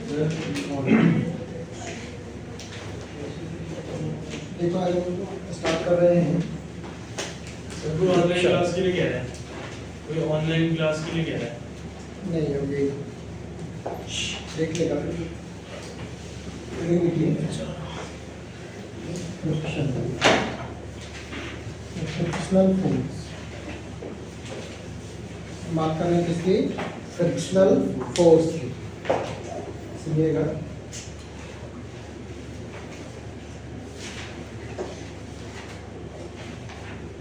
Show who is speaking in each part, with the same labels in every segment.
Speaker 1: देखो आज हम स्टार्ट कर रहे हैं।
Speaker 2: कोई ऑनलाइन क्लास के लिए कह रहा है, कोई ऑनलाइन क्लास के लिए कह रहा है।
Speaker 1: नहीं होगी, देख लेगा फिर। फ्रिक्शनल फोर्स बात करने किसकी? फ्रिक्शनल फोर्स की। सुनिएगा,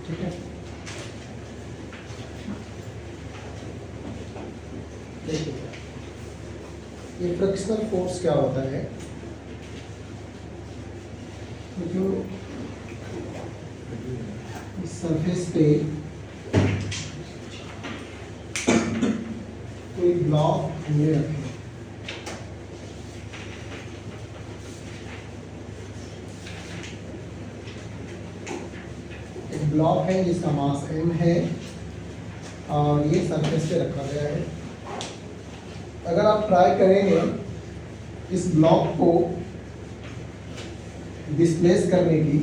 Speaker 1: ठीक है? देखिए, ये फ्रिक्शनल फोर्स क्या होता है? जो इस सरफेस पे कोई ब्लॉक हमने रखे, एक ब्लॉक है जिसका मास m है और ये सरफेस पे रखा गया है। अगर आप ट्राई करेंगे इस ब्लॉक को डिस्प्लेस करने की,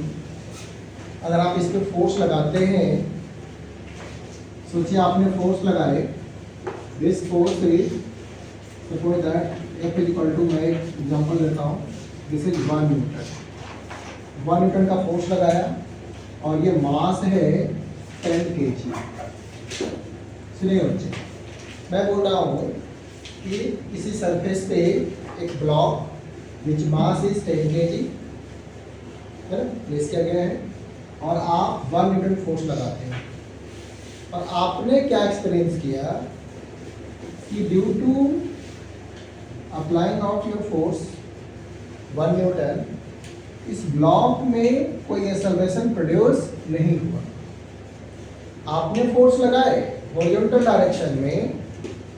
Speaker 1: अगर आप इस पे फोर्स लगाते हैं, सोचिए आपने फोर्स लगाए, this force is suppose that F equal to, मैं एग्जांपल देता हूँ, दिस इज 1 न्यूटन। 1 न्यूटन का फोर्स लगाया और ये मास है 10 kg। सुनिए बच्चे, मैं बोल रहा हूँ कि किसी सरफेस पे एक block which mass is 10 kg है ना, प्लेस किया गया है और आप 1 न्यूटन फोर्स लगाते हैं और आपने क्या एक्सपीरियंस किया कि due to applying of your force 1 newton, इस ब्लॉक में कोई एक्सेलरेशन प्रोड्यूस नहीं हुआ। आपने फोर्स लगाए हॉरिजॉन्टल डायरेक्शन में,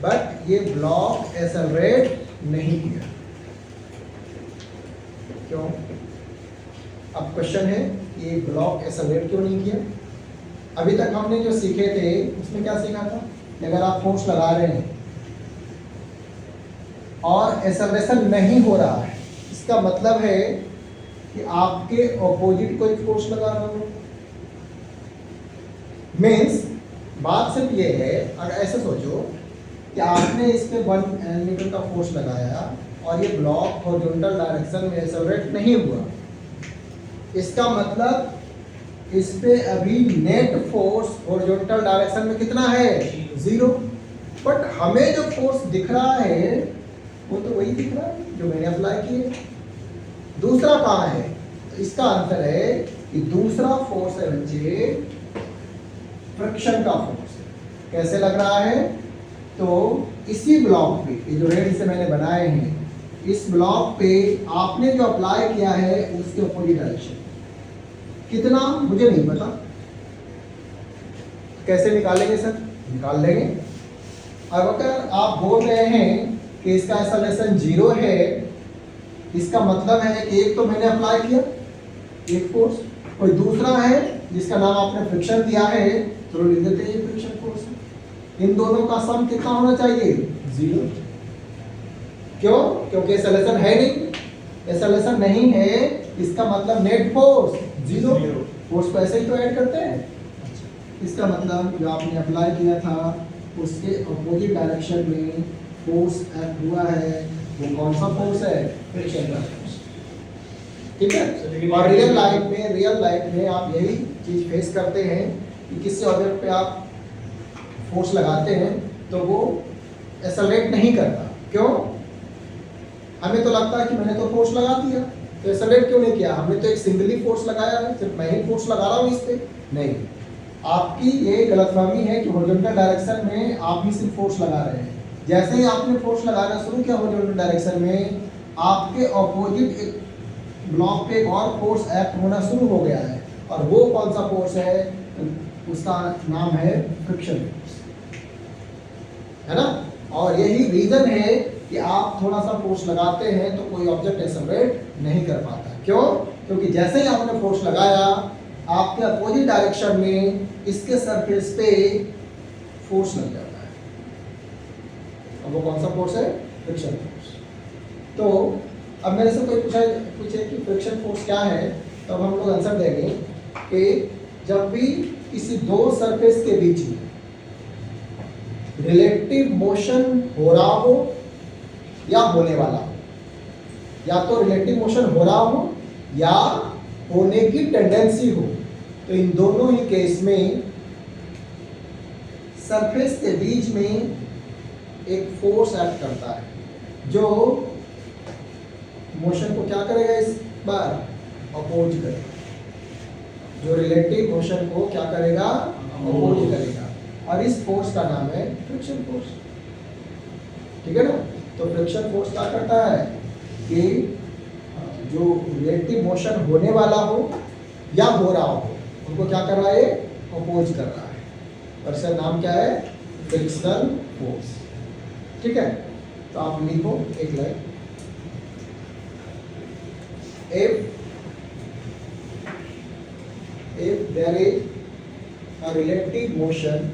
Speaker 1: बट ये ब्लॉक एक्सेलरेट नहीं किया। क्यों? अब क्वेश्चन है कि ये ब्लॉक एक्सेलरेट क्यों नहीं किया? अभी तक हमने जो सीखे थे उसमें क्या सीखा था कि अगर आप फोर्स लगा रहे हैं और एक्सेलरेशन नहीं हो रहा है, इसका मतलब है कि आपके ऑपोजिट कोई फोर्स लगा रहा हो। मीन्स बात सिर्फ ये है, अगर ऐसे सोचो कि आपने इस पे 1 न्यूटन का फोर्स लगाया और ये ब्लॉक हॉरिजॉन्टल डायरेक्शन में एक्सेलरेट नहीं हुआ, इसका मतलब इस पे अभी नेट फोर्स हॉरिजॉन्टल डायरेक्शन में कितना है? 0। बट हमें जो फोर्स दिख रहा है वो तो वही दिख रहा है जो मैंने अप्लाई किए। दूसरा कहाँ है? तो इसका आंसर है कि दूसरा फोर्स है बच्चे फ्रिक्शन का फोर्स। कैसे लग रहा है? तो इसी ब्लॉक पे, ये जो रेड से मैंने बनाए हैं, इस ब्लॉक पे आपने जो अप्लाई किया है उसके अपोजिट डायरेक्शन कितना मुझे नहीं पता। कैसे निकालेंगे सर? निकाल लेंगे। अब अगर आप बोल रहे हैं कि इसका एक्सेलरेशन 0 है, इसका मतलब है कि एक तो मैंने अप्लाई किया एक फोर्स, कोई दूसरा है जिसका नाम आपने फ्रिक्शन दिया है, चलो लिख देते हैं ये फ्रिक्शन फोर्स है। इन दोनों का सम कितना होना चाहिए? 0। क्यों? क्योंकि एक्सेलरेशन है नहीं। एक्सेलरेशन नहीं है, इसका मतलब नेट फोर्स 0। फोर्स को ऐसे ही तो ऐड करते हैं। इसका मतलब जो आपने अप्लाई किया था उसके अपोजिट डायरेक्शन में फोर्स एक्ट हुआ है, वो कौन सा फोर्स है? फ्रिक्शन का फोर्स। ठीक है? और रियल लाइफ में आप यही चीज फेस करते हैं कि किसी ऑब्जेक्ट पे आप फोर्स लगाते हैं तो वो एक्सेलरेट नहीं करता। क्यों? हमें तो लगता है कि मैंने तो फोर्स लगा दिया, तो एक्सेलरेट क्यों नहीं किया? हमने तो एक सिंगली फोर्स लगाया है, सिर्फ मैं ही फोर्स लगा रहा हूँ इस पे। नहीं, आपकी ये गलतफहमी है कि हॉरिजॉन्टल डायरेक्शन में आप ही सिर्फ फोर्स लगा रहे हैं। जैसे ही आपने फोर्स लगाना शुरू किया हॉरिजॉन्टल डायरेक्शन में, आपके ऑपोजिट एक ब्लॉक पे एक और फोर्स एक्ट होना शुरू हो गया है, और वो कौन सा फोर्स है? उसका नाम है फ्रिक्शन फोर्स, है ना? और यही रीजन है कि आप थोड़ा सा फोर्स लगाते हैं तो कोई ऑब्जेक्ट एक्सेलरेट नहीं कर पाता। क्यों? क्योंकि जैसे ही आपने फोर्स लगाया, आपके अपोजिट डायरेक्शन में इसके सरफेस पे फोर्स लग जाता है। अब वो कौन सा फोर्स है? Friction force. तो अब मेरे से कोई पूछे कि फ्रिक्शन फोर्स क्या है, तो अब हम लोग आंसर देंगे कि जब भी किसी दो सरफेस के बीच में रिलेटिव मोशन हो रहा हो या होने वाला हो, या तो रिलेटिव मोशन हो रहा हो या होने की टेंडेंसी हो, तो इन दोनों ही केस में सरफेस के बीच में एक फोर्स एक्ट करता है जो मोशन को क्या करेगा, इस बार अपोज करेगा, जो रिलेटिव मोशन को क्या करेगा, अपोज करेगा, और इस फोर्स का नाम है फ्रिक्शन फोर्स। ठीक है ना। तो फ्रिक्शन फोर्स क्या करता है कि जो रिलेटिव मोशन होने वाला हो या हो रहा हो उनको क्या कर रहा है, अपोज कर रहा है, और इसका नाम क्या है, फ्रिक्शनल फोर्स। ठीक है। तो आप लिखो एक line, if there is a relative motion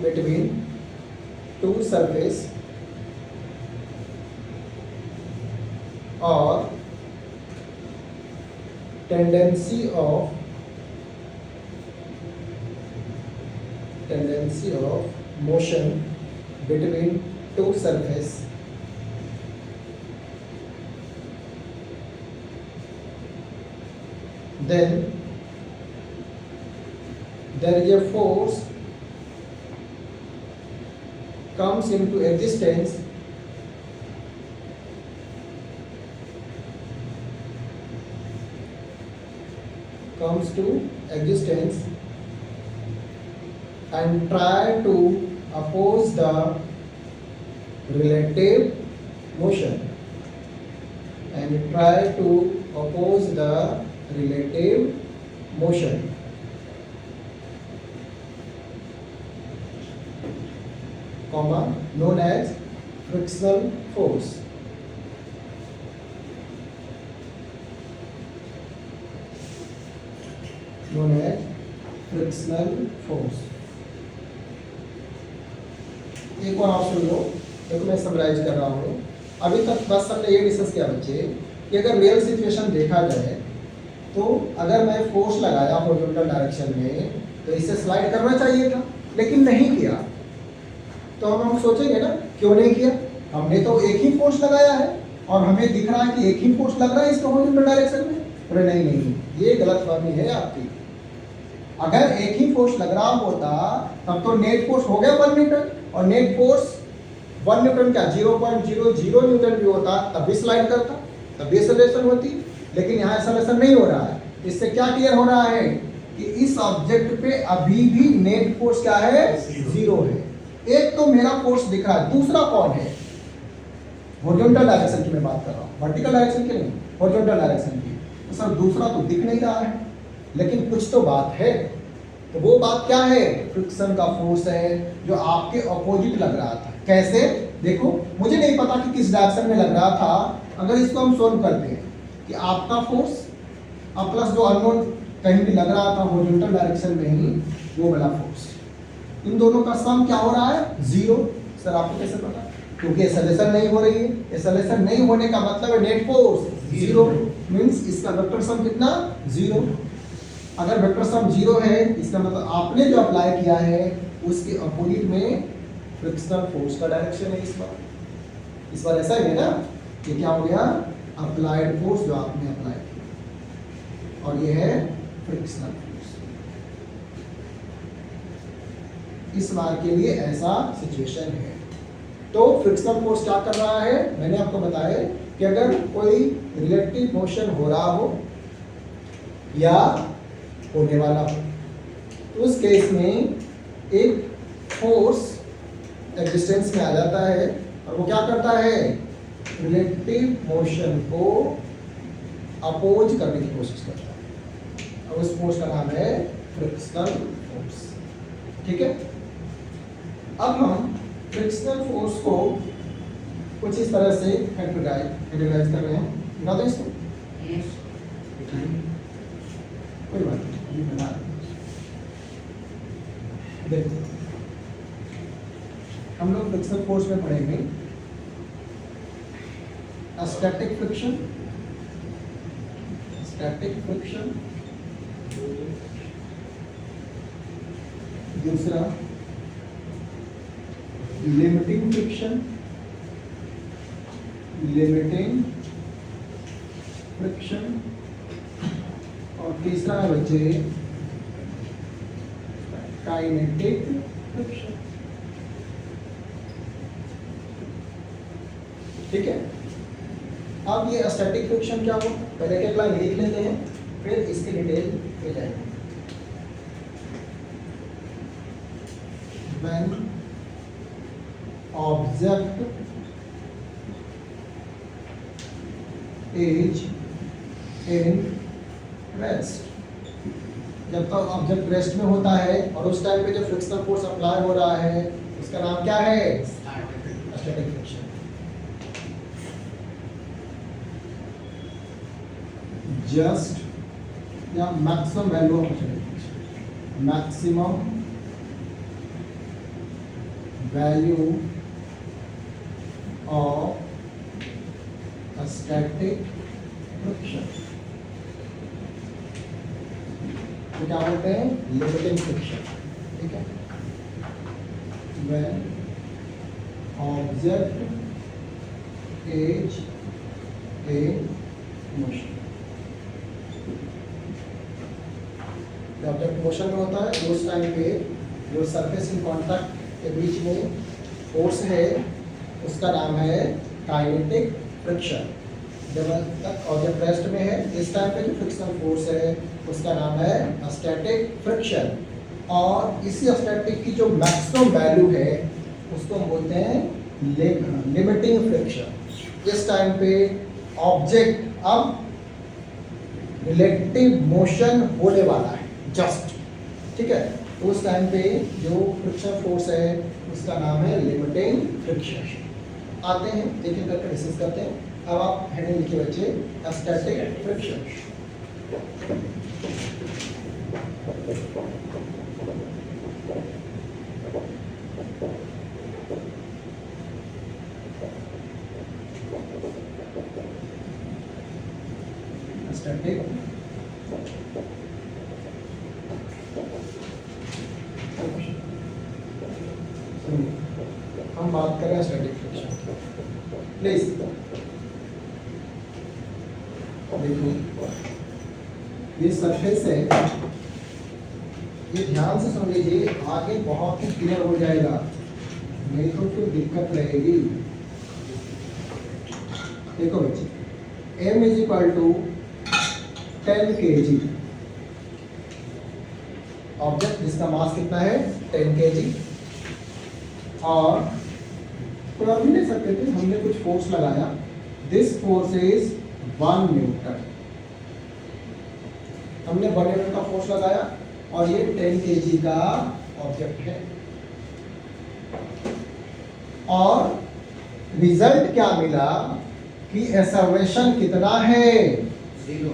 Speaker 1: between two surface or tendency of motion between two surface then there is a force comes into existence and try to oppose the relative motion comma known as frictional force. एक बार आप सुन लो, देखो मैं summarise कर रहा हूँ। अभी तक बस हमने ये डिस्कस किया बच्चे कि अगर रियल सिचुएशन देखा जाए तो अगर मैं फोर्स लगाया हॉरिजॉन्टल डायरेक्शन में तो इसे स्लाइड करना चाहिए था, लेकिन नहीं किया। तो हम सोचेंगे ना क्यों नहीं किया, हमने तो एक ही फोर्स लगाया है और हमें दिख रहा है कि एक ही फोर्स लग रहा है इसको हॉरिजॉन्टल डायरेक्शन में। अरे नहीं, ये गलतफहमी है आपकी। अगर एक ही फोर्स लग रहा होता तब तो नेट फोर्स हो गया 1 न्यूटन, और नेट फोर्स 1 न्यूटन क्या 0.00 न्यूटन भी होता तब भी स्लाइड करता, तब भी एक्सेलरेशन होती। लेकिन यहाँ एक्सेलरेशन नहीं हो रहा है। इससे क्या क्लियर हो रहा है कि इस ऑब्जेक्ट पे अभी भी नेट फोर्स क्या है, 0 है। एक तो मेरा फोर्स दिख रहा है, दूसरा कौन है, हॉरिजॉन्टल डायरेक्शन की मैं बात कर रहा हूँ, वर्टिकल डायरेक्शन की नहीं, हॉरिजॉन्टल डायरेक्शन की। तो सर दूसरा तो दिख नहीं रहा है, लेकिन कुछ तो बात है। तो वो बात क्या है, फ्रिक्शन का फोर्स है जो आपके अपोजिट लग रहा था। कैसे, देखो मुझे नहीं पता कि किस डायरेक्शन में लग रहा था। अगर इसको हम सोल्व करते हैं कि आपका फोर्स और प्लस जो अननोन कहीं भी लग रहा था हॉरिजॉन्टल डायरेक्शन में ही, वो वाला फोर्स, इन दोनों का सम क्या हो रहा है, 0। सर आपको कैसे पता, क्योंकि एक्सेलरेशन नहीं हो रही है। एक्सेलरेशन नहीं होने का मतलब है नेट फोर्स 0, मींस इसका वेक्टर सम कितना, 0। अगर वेक्टर सम 0 है इसका मतलब आपने जो अप्लाई किया है उसके अपोजिट में फ्रिक्शनल फोर्स का डायरेक्शन है। इस बार ऐसा ही है ना, ये क्या हो गया, अप्लाइड फोर्स जो आपने अप्लाई किया, और ये है फ्रिक्शनल फोर्स। इस बार के लिए ऐसा सिचुएशन है। तो फ्रिक्शनल फोर्स क्या कर रहा है, मैंने आपको बताया कि अगर कोई रिलेटिव मोशन हो रहा हो या होने वाला हो, तो उस केस में एक फोर्स एग्जिस्टेंस में आ जाता है, और वो क्या करता है, रिलेटिव मोशन को अपोज करने की कोशिश करता है, और उस फोर्स का नाम है फ्रिक्शनल फोर्स। ठीक है। अब हम फ्रिक्शनल फोर्स को कुछ इस तरह से कैटेगराइज कर रहे हैं। बता दो इसको, कोई बात नहीं। अभी बना देखो, हम लोग फ्रिक्शनल फोर्स में पढ़ेंगे स्टैटिक फ्रिक्शन, दूसरा लिमिटिंग फ्रिक्शन, और तीसरा है बच्चे काइनेटिक फ्रिक्शन। ठीक है, अब ये स्टैटिक फ्रिक्शन क्या हो, पहले एक लाइन लिख लेते हैं, फिर इसकी डिटेल पे जाएंगे। When object is in rest, जब तक ऑब्जेक्ट रेस्ट में होता है और उस टाइम पे जो फ्रिक्शनल फोर्स अप्लाई हो रहा है उसका नाम क्या है, स्टैटिक फ्रिक्शन। जस्ट या maximum value of maximum value of static friction, तो क्या बोलते हैं, लिमिटिंग फ्रिक्शन। ठीक है, when object is in motion, जब ऑब्जेक्ट मोशन में होता है उस टाइम पे जो सरफेस इन कॉन्टैक्ट के बीच में फोर्स है उसका नाम है काइनेटिक फ्रिक्शन। जब तक ऑब्जेक्ट रेस्ट में है इस टाइम पे जो फ्रिक्शनल फोर्स है उसका नाम है स्टैटिक फ्रिक्शन। और इसी स्टैटिक की जो मैक्सिमम वैल्यू है उसको हम बोलते हैं लिमिटिंग फ्रिक्शन। इस टाइम पे ऑब्जेक्ट अब रिलेटिव मोशन होने वाला है जस्ट, ठीक है, तो उस टाइम पे जो फ्रिक्शन फोर्स है उसका नाम है लिमिटिंग फ्रिक्शन। आते हैं एक एक करके डिस्कस करते हैं। अब आप हेडिंग लिखिए बच्चे, स्टैटिक फ्रिक्शन। स्टैटिक हम बात करें स्टैटिक फ्रिक्शन, प्लीज देखो ये सरफेस है, ये ध्यान से सुन लीजिए, आगे बहुत ही क्लियर हो जाएगा, नहीं तो फिर दिक्कत रहेगी। देखो बच्चे, m is equal to 10 kg, object जिसका मास कितना है 10 kg, और कोई और भी ले सकते थे, हमने कुछ फोर्स लगाया, दिस फोर्स इज 1 न्यूटन, हमने 1 न्यूटन का फोर्स लगाया और ये 10 kg का ऑब्जेक्ट है, और रिजल्ट क्या मिला कि एक्सेलरेशन कितना है, 0।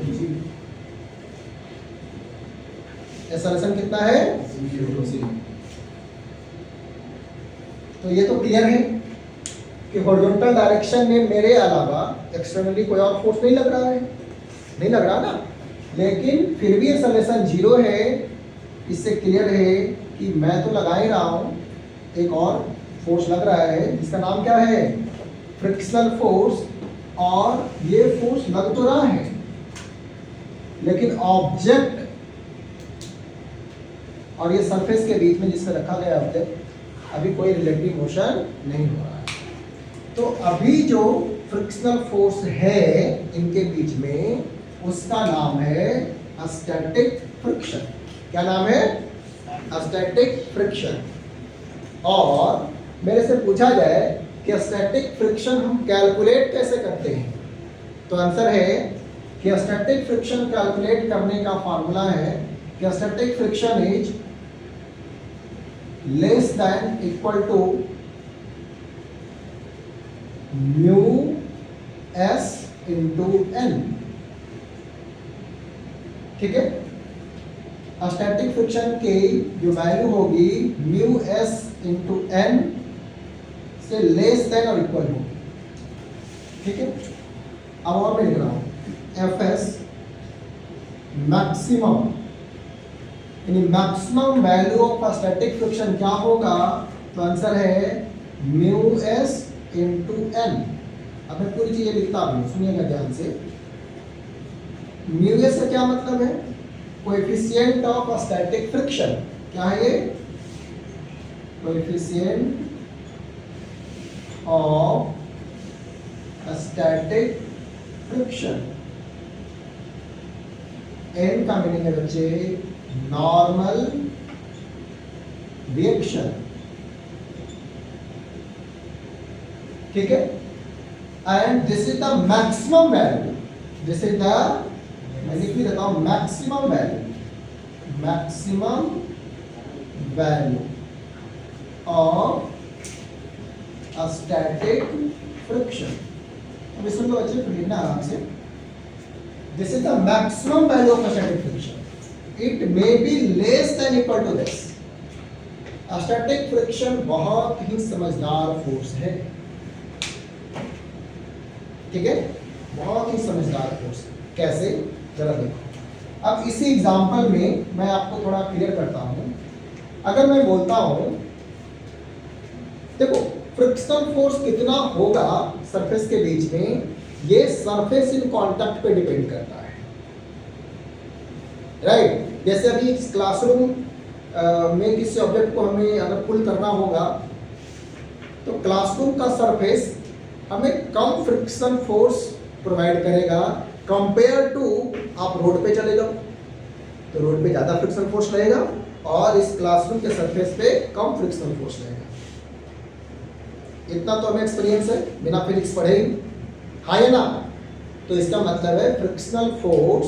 Speaker 1: एक्सेलरेशन कितना है, 0। तो ये तो क्लियर है कि हॉरिजॉन्टल डायरेक्शन में मेरे अलावा एक्सटर्नली कोई और फोर्स नहीं लग रहा है, नहीं लग रहा ना, लेकिन फिर भी एक्सेलरेशन 0 है। इससे क्लियर है कि मैं तो लगा ही रहा हूँ, एक और फोर्स लग रहा है जिसका नाम क्या है, फ्रिक्शनल फोर्स, और ये फोर्स लग तो रहा है लेकिन ऑब्जेक्ट और ये सरफेस के बीच में जिससे रखा गया ऑब्जेक्ट अभी कोई रिलेटिव मोशन नहीं हो रहा है। तो अभी जो फ्रिक्शनल फोर्स है इनके बीच में उसका नाम है स्टैटिक फ्रिक्शन। क्या नाम है, स्टैटिक फ्रिक्शन। और मेरे से पूछा जाए कि स्टैटिक फ्रिक्शन हम कैलकुलेट कैसे करते हैं, तो आंसर है कि स्टैटिक फ्रिक्शन कैलकुलेट करने का फार्मूला है कि static friction is less than equal to mu S into N. ठीक है, स्टैटिक फ्रिक्शन की जो वैल्यू होगी म्यू एस इंटू एन से लेस देन और इक्वल होगी, ठीक है। अब और मैं लिख रहा हूं एफ एस मैक्सिमम, यानी maximum value of static friction क्या होगा, तो आंसर है म्यू एस इंटू एन। अब मैं पूरी चीजें लिखता हूं, सुनिएगा ध्यान से। म्यू एस का क्या मतलब है, कोएफिशिएंट ऑफ स्टैटिक फ्रिक्शन। क्या है ये, coefficient of static friction. N का मीनिंग है बच्चे नॉर्मल रिएक्शन, ठीक है। And this is the maximum value, this is the, मैं लिख भी देता हूं maximum value, maximum value of static friction. अब सुन लो बच्चे, फिर लिखना आराम से। This is the maximum value of static friction, it may be less than equal to this. Static friction बहुत ही समझदार फोर्स है, ठीक है, बहुत ही समझदार फोर्स। कैसे, जरा देखो। अब इसी एग्जांपल में मैं आपको थोड़ा क्लियर करता हूं। अगर मैं बोलता हूं, देखो फ्रिक्शनल फोर्स कितना होगा सरफेस के बीच में, ये सरफेस इन कांटेक्ट पे डिपेंड करता है, राइट। जैसे अभी इस क्लासरूम में किसी ऑब्जेक्ट को हमें अगर पुल करना होगा, तो क्लासरूम का सरफेस हमें कम फ्रिक्शन फोर्स प्रोवाइड करेगा कंपेयर टू आप रोड पे चले जाओ, तो रोड पे ज़्यादा फ्रिक्शन फोर्स रहेगा और इस क्लासरूम के सरफेस पे कम फ्रिक्शन फोर्स रहेगा। इतना तो हमें एक्सपीरियंस है, बिना फिजिक्स पढ़े ही, हाँ या ना। तो इसका मतलब है frictional force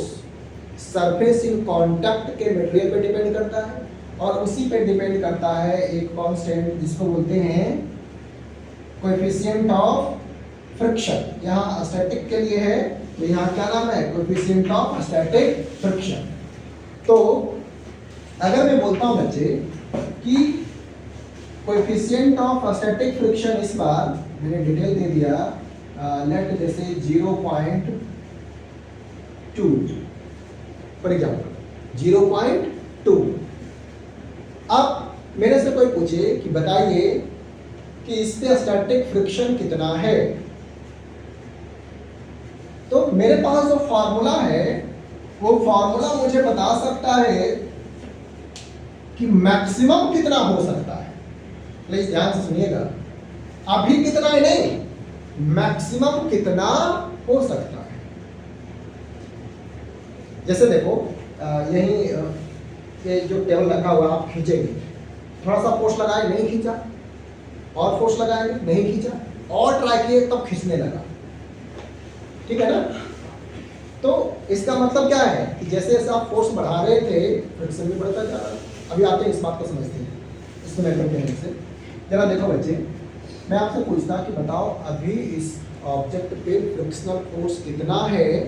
Speaker 1: surface in contact के मटेरियल पे डिपेंड करता है और उसी पे डिपेंड करता है एक कांस्टेंट जिसको बोलते हैं कोएफिशिएंट ऑफ फ्रिक्शन। यहाँ स्टैटिक के लिए है, तो यहाँ क्या नाम है, कोएफिशिएंट ऑफ स्टैटिक फ्रिक्शन। तो अगर मैं बोलता हूँ बच्चे कि कोएफिशिएंट ऑफ स्टैटिक फ्रिक्शन, इस बार मैंने डिटेल दे दिया, लेट जैसे 0.2 फॉर एग्जाम्पल 0.2। अब मेरे से कोई पूछे कि बताइए कि इस पे स्टैटिक फ्रिक्शन कितना है, तो मेरे पास जो फॉर्मूला है वो फॉर्मूला मुझे बता सकता है कि मैक्सिमम कितना हो सकता है। प्लीज ध्यान से सुनिएगा, अभी कितना है नहीं, मैक्सिमम कितना हो सकता है। जैसे देखो यही ये जो टेबल रखा हुआ आप खींचेंगे, थोड़ा सा फोर्स लगाए नहीं खींचा, और फोर्स लगाएंगे नहीं खींचा, और ट्राई किए तब खींचने लगा, ठीक है ना। तो इसका मतलब क्या है कि जैसे जैसे आप फोर्स बढ़ा रहे थे फ्रिक्शन भी बढ़ता जा रहा है। अभी आते हैं इस बात को समझते हैं, इसको नेटवर्क के हेल्प से। जरा देखो बच्चे, मैं आपसे पूछता कि बताओ अभी इस ऑब्जेक्ट पे फ्रिक्शनल फोर्स कितना है,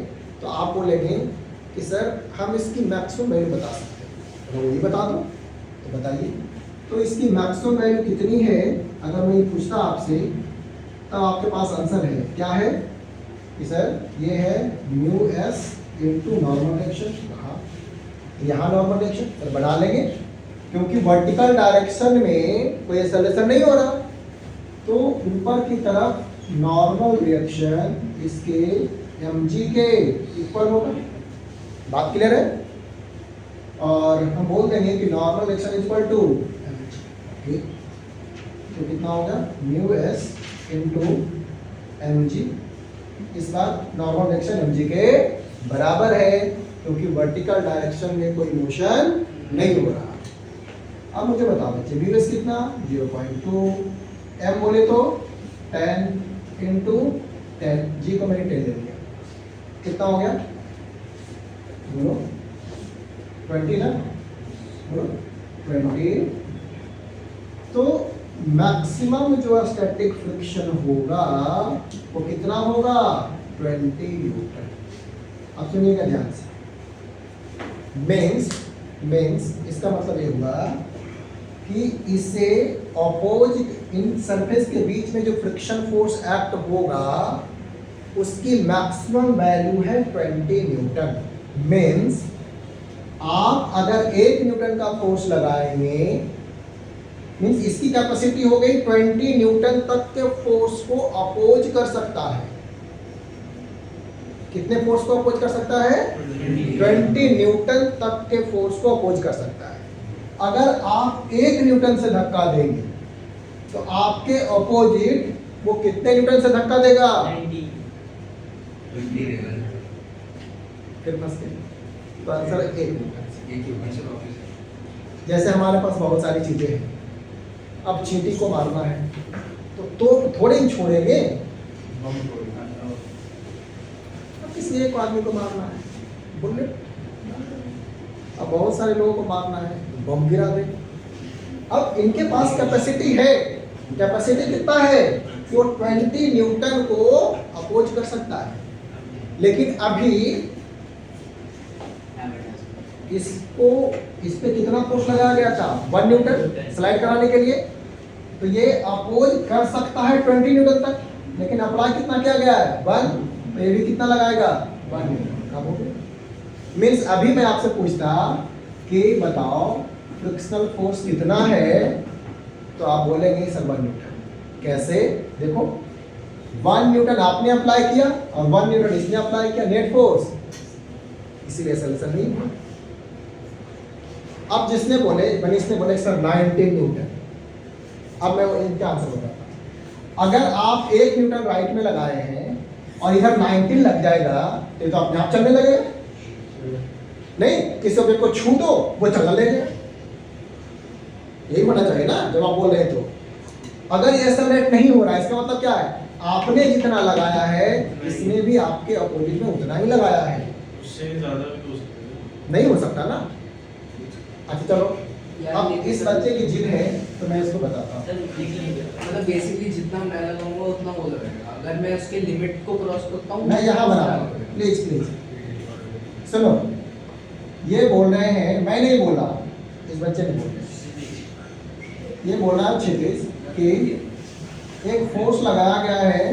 Speaker 1: तो आप बोलेंगे कि सर हम इसकी मैक्सिमम वैल्यू बता सकते हैं। अगर वही बता दो तो बताइए, तो इसकी मैक्सिमम वैल्यू कितनी है अगर मैं ये पूछता आपसे, तब आपके पास आंसर है क्या है कि सर ये है mu S into normal direction. यहाँ नॉर्मल डायरेक्शन सर बढ़ा लेंगे क्योंकि वर्टिकल डायरेक्शन में कोई एक्सेलरेशन नहीं हो रहा, तो ऊपर की तरफ नॉर्मल रिएक्शन इसके mg के इक्वल होगा। बात क्लियर है। और हम बोल देंगे कि normal reaction equal to mg, तो कितना होगा म्यू एस इंटू mg। इस बार नॉर्मल डायरेक्शन mg के बराबर है क्योंकि वर्टिकल डायरेक्शन में कोई मोशन नहीं हो रहा। अब मुझे बताओ बच्चे म्यू एस कितना 0.2, m बोले तो 10 इंटू 10, g को मैंने 10 ले लिया, कितना हो गया बोलो 20 ना, बोलो 20। तो मैक्सिमम जो स्टैटिक फ्रिक्शन होगा वो कितना होगा 20 न्यूटन। अब सुनिएगा ध्यान से, मीन्स मीन्स इसका मतलब ये हुआ कि इससे ऑपोजिट इन सरफेस के बीच में जो फ्रिक्शन फोर्स एक्ट होगा उसकी मैक्सिमम वैल्यू है 20 न्यूटन। मीन्स आप अगर 1 न्यूटन का फोर्स लगाएंगे मीन्स इसकी कैपेसिटी हो गई 20 न्यूटन तक के फोर्स को अपोज कर सकता है। कितने फोर्स को अपोज कर सकता है? 20 न्यूटन तक के फोर्स को अपोज कर सकता है। अगर आप 1 न्यूटन से धक्का देंगे तो आपके अपोजिट वो कितने न्यूटन से धक्का देगा?
Speaker 3: 90।
Speaker 1: फिर फंस गए। तो आंसर 1 न्यूटन से।
Speaker 4: एक ही आंसर ऑफिस।
Speaker 1: जैसे हमारे पास बहुत सारी चीजें हैं, अब चींटी को मारना है तो थोड़े ही छोड़ेंगे,
Speaker 4: बम फोड़ना।
Speaker 1: अब किसी एक आदमी को मारना है बुलेट, अब बहुत सारे लोगों को मारना है बम गिरा दे। अब इनके पास कैपेसिटी है, कैपेसिटी कितना है कि वो 20 न्यूटन को अपोज कर सकता है। लेकिन अभी इसको इस पे कितना फोर्स लगाया गया था? 1 न्यूटन स्लाइड कराने के लिए। तो ये अपोज कर सकता है 20 न्यूटन तक, लेकिन अप्लाई कितना किया गया है? 1। तो ये भी कितना लगाएगा? 1 न्यूटन। कब हो गया? मीन्स अभी मैं आपसे पूछता कि बताओ फ्रिक्शनल फोर्स कितना है, तो आप बोलेंगे सर 1 न्यूटन। कैसे? देखो 1 न्यूटन आपने अप्लाई किया और 1 न्यूटन इसने अप्लाई किया, नेट फोर्स, इसीलिए सॉल्यूशन नहीं हुआ। अब जिसने बोले मनीष ने बोले सर 19 न्यूटन, अब मैं इनका आंसर बताता हूं। अगर आप 1 न्यूटन राइट में लगाए हैं और इधर 19 लग जाएगा तो ये तो अपने आप चलने लगेगा। नहीं, किसी ऑब्जेक्ट को छू दो वो चलने लगेगा, यही होना चाहिए ना जब आप बोल रहे हैं। तो अगर ये एक्सेलरेट नहीं हो रहा है इसका मतलब क्या है? आपने जितना लगाया है इसने भी आपके अपोजिट में उतना ही लगाया है,
Speaker 2: उससे ज्यादा भी हो सकता है।
Speaker 1: नहीं हो सकता ना। अच्छा चलो, अब इस बच्चे की जिद है तो मैं इसको बताता हूँ।
Speaker 3: मतलब बेसिकली जितना मैं लगाऊंगा उतना वो लगेगा। अगर मैं उसके लिमिट को क्रॉस करता हूँ
Speaker 1: मैं यहाँ बना रहा हूँ, प्लीज प्लीज सुनो। ये बोल रहे हैं, मैं नहीं बोल रहा, इस बच्चे ने बोल रहे हैं। ये बोल रहा है क्षितिज कि एक फोर्स लगाया गया है,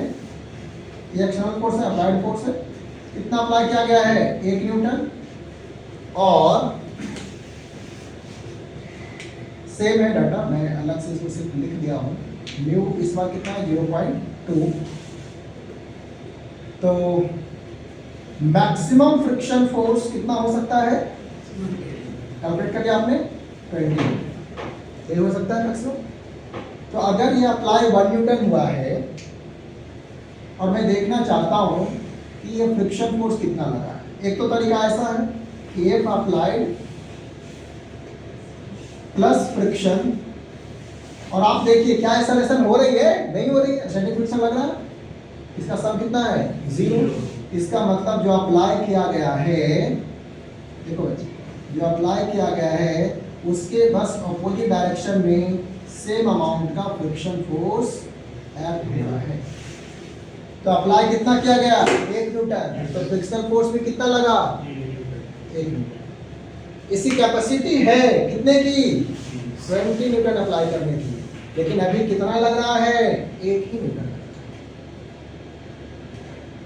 Speaker 1: ये एक्सटर्नल फोर्स है, अप्लाइड फोर्स है। कितना अप्लाई किया गया है? 1 न्यूटन। और सेम है डाटा, मैं अलग से इसको सिर्फ लिख दिया हूँ। म्यू इस बार कितना है? 0.2। तो मैक्सिमम फ्रिक्शन फोर्स कितना हो सकता है? कैलकुलेट कर लिया आपने? 20। ये हो सकता है मैक्सिमम। तो अगर ये अप्लाई 1 न्यूटन हुआ है और मैं देखना चाहता हूँ कि ये फ्रिक्शन फोर्स कितना लगा है, एक तो तरीका ऐसा है कि एफ अप्लाइड प्लस फ्रिक्शन, और आप देखिए क्या एक्सेलरेशन हो रही है? नहीं हो रही है, स्टैटिक फ्रिक्शन लग रहा है। इसका सम कितना है? 0। इसका मतलब जो अप्लाई किया गया है, देखो बच्चे, जो अप्लाई किया गया है उसके बस अपोजिट डायरेक्शन में सेम अमाउंट का फ्रिक्शन फोर्स एक्ट हुआ है। तो अप्लाई कितना किया गया? 1 न्यूटन। तो फ्रिक्शनल फोर्स भी कितना लगा? 1 न्यूटन। इसकी कैपेसिटी है कितने की? 20 न्यूटन अप्लाई करने की, लेकिन अभी कितना लग रहा है? 1 ही न्यूटन।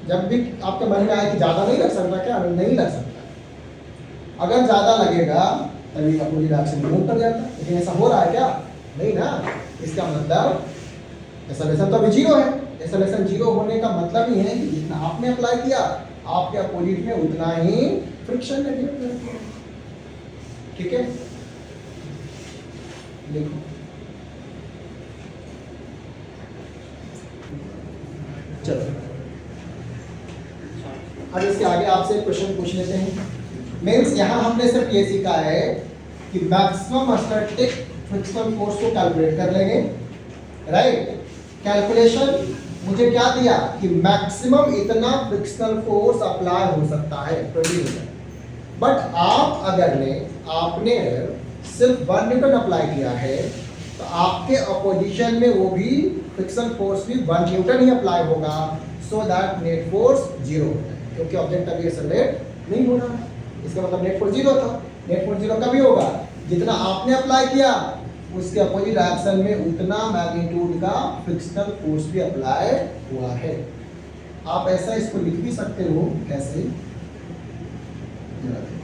Speaker 1: जब भी आपके मन में आए कि ज्यादा नहीं लग सकता, क्या नहीं लग सकता। अगर ज्यादा लगेगा तभी अपोजिट डायरेक्शन में मूव कर जाता है, लेकिन ऐसा हो रहा है क्या? नहीं ना। इसका मतलब एक्सेलरेशन तो अभी 0 है। एक्सेलरेशन 0 होने का मतलब ही है कि जितना आपने अप्लाई किया आपके अपोजिट में उतना ही फ्रिक्शन है। ठीक है, देखो चलो अब इसके आगे आपसे क्वेश्चन पूछ लेते हैं। मीन्स यहाँ हमने सिर्फ ये सीखा है कि मैक्सिमम स्टैटिक फ्रिक्शनल फोर्स को कैलकुलेट कर लेंगे, राइट। कैलकुलेशन मुझे क्या दिया कि मैक्सिमम इतना फ्रिक्शनल फोर्स अप्लाई हो सकता है 20 न्यूटन। बट आपने सिर्फ 1 न्यूटन अप्लाई किया है तो आपके अपोजिशन में वो भी फ्रिक्शनल फोर्स भी 1 न्यूटन ही अप्लाई होगा, सो दैट नेट फोर्स 0 होता है, क्योंकि ऑब्जेक्ट अभी एक्सेलरेट नहीं हो रहा है। इसका मतलब नेट फोर्स 0 था। नेट फोर्स 0 कभी होगा जितना आपने अप्लाई किया उसके अपोजिट डायरेक्शन में उतना मैग्नीट्यूड का फ्रिक्शनल फोर्स भी अप्लाई हुआ है। आप ऐसा इसको लिख भी सकते हो, कैसे? जरा देखो।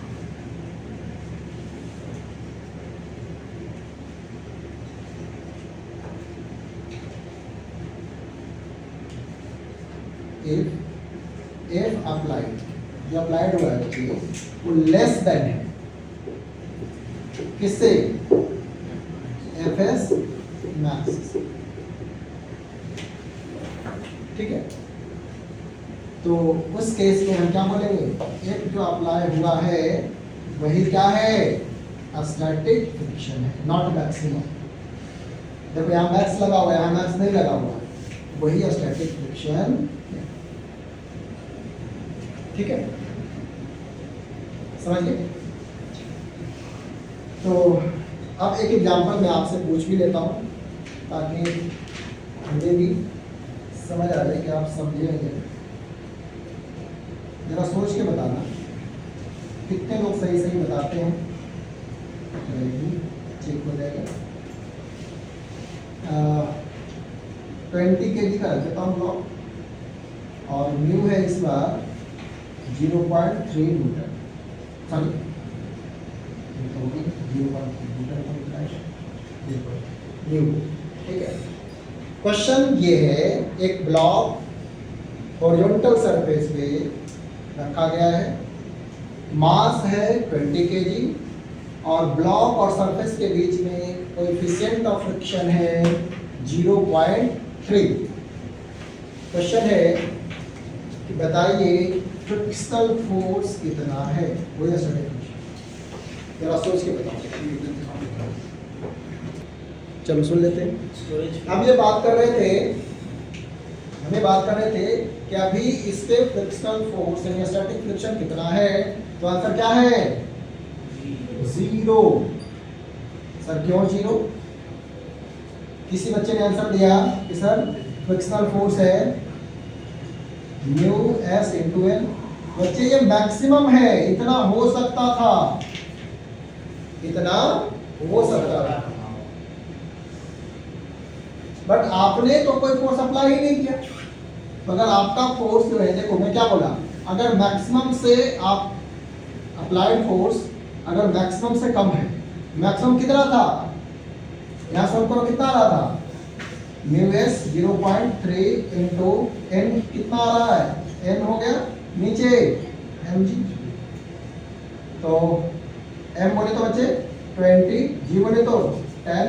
Speaker 1: if applied, जो अप्लाइड हुआ है बच्चे वो लेस देन है किससे? FS max. ठीक है, तो उस केस में हम क्या बोलेंगे? एक जो अप्लाई हुआ है वही क्या है? स्टैटिक फ्रिक्शन है, नॉट मैक्सिमम। देखो यहाँ मैक्स लगा हुआ है, यहाँ मैक्स नहीं लगा हुआ है, वही स्टैटिक फ्रिक्शन है। ठीक है, समझ गए? तो अब एक एग्जांपल मैं आपसे पूछ भी लेता हूँ ताकि मुझे भी समझ आ जाए कि आप समझेंगे। जरा सोच के बताना कितने लोग सही सही बताते हैं, चेक हो जाएगा। 20 kg का रख देता हूँ ब्लॉक और म्यू है इस बार 0.3 न्यूटन, सॉरी 0.3 न्यूटन। ठीक है, क्वेश्चन ये है, एक ब्लॉक हॉरिजॉन्टल सरफेस पे रखा गया है, मास है 20 kg और ब्लॉक और सरफेस के बीच में कोएफिशिएंट ऑफ फ्रिक्शन है 0.3। क्वेश्चन है कि बताइए फ्रिक्शनल फोर्स कितना है? वो जरा सोच के बताओ। चलो सुन लेते हैं। हम ये बात कर रहे थे कि अभी इसके फ्रिक्शनल फोर्स यानी स्टैटिक फ्रिक्शन कितना है, तो आंसर क्या है? 0। सर क्यों 0? किसी बच्चे ने आंसर दिया कि सर फ्रिक्शनल फोर्स है म्यू एस इंटू एन। बच्चे ये मैक्सिमम है, इतना हो सकता था, इतना हो सकता था, बट आपने तो कोई फोर्स अप्लाई ही नहीं किया। तो अगर आपका फोर्स जो है, देखो मैं क्या बोला, अगर मैक्सिमम से आप अप्लाइड फोर्स अगर मैक्सिमम से कम है, मैक्सिमम कितना था? यहाँ सॉल्व करो, कितना आ रहा था? म्यू एस 0.3 इंटू एन कितना आ रहा है? एन हो गया नीचे एम जी, तो एम बोले तो बच्चे 20, जी बोले तो 10,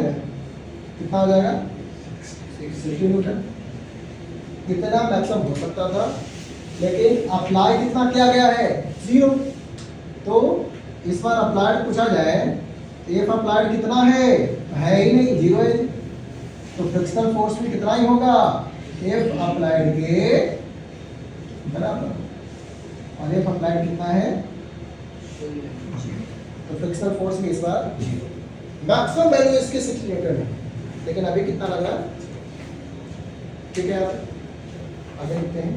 Speaker 1: कितना हो जाएगा? 60 न्यूटन। कितना मैक्सिमम हो सकता था, लेकिन अप्लाई कितना किया गया है? 0। तो इस बार अप्लाइड पूछा जाए, एफ अप्लाइड कितना है ही नहीं, 0 है। तो फ्रिक्शनल फोर्स भी कितना ही होगा? एफ अप्लाइड के बराबर। और एफ अप्लाइड कितना है? तो फ्रिक्शनल फोर्स भी इस बार 0। मैक्सिमम वैल्यू इसकी 60 न्यूटन है, लेकिन अभी कितना लग रहा है? ठीक है, आप आगे लिखते हैं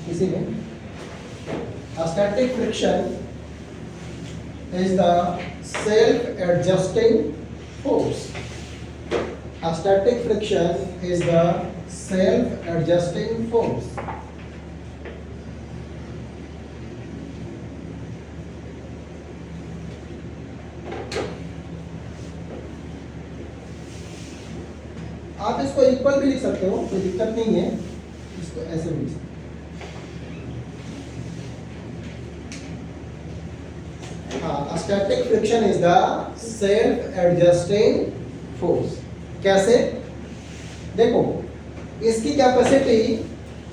Speaker 1: किसी में। Static friction is the self-adjusting force. A static friction is the self-adjusting force. आप इसको इक्वल भी लिख सकते हो, कोई दिक्कत नहीं है, इसको ऐसे भी लिख सकते हो। Static friction is the self adjusting force. कैसे? देखो इसकी कैपेसिटी